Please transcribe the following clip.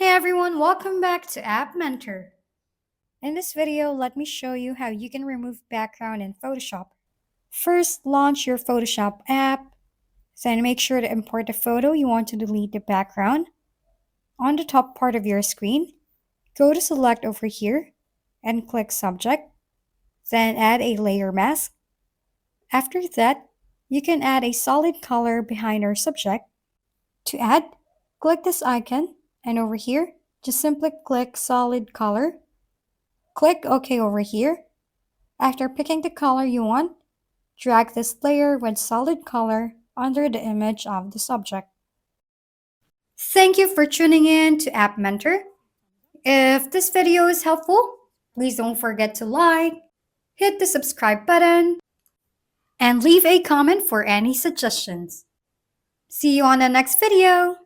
Hey everyone, welcome back to App Mentor. In this video, let me show you how you can remove background in Photoshop. First, launch your Photoshop app, then make sure to import the photo you want to delete the background. On the top part of your screen, go to select over here and click Subject, then add a layer mask. After that, you can add a solid color behind our subject. To add, click this icon and over here, just simply click Solid Color. Click OK over here. After picking the color you want, drag this layer with solid color under the image of the subject. Thank you for tuning in to App Mentor. If this video is helpful, please don't forget to like, hit the subscribe button, and leave a comment for any suggestions. See you on the next video!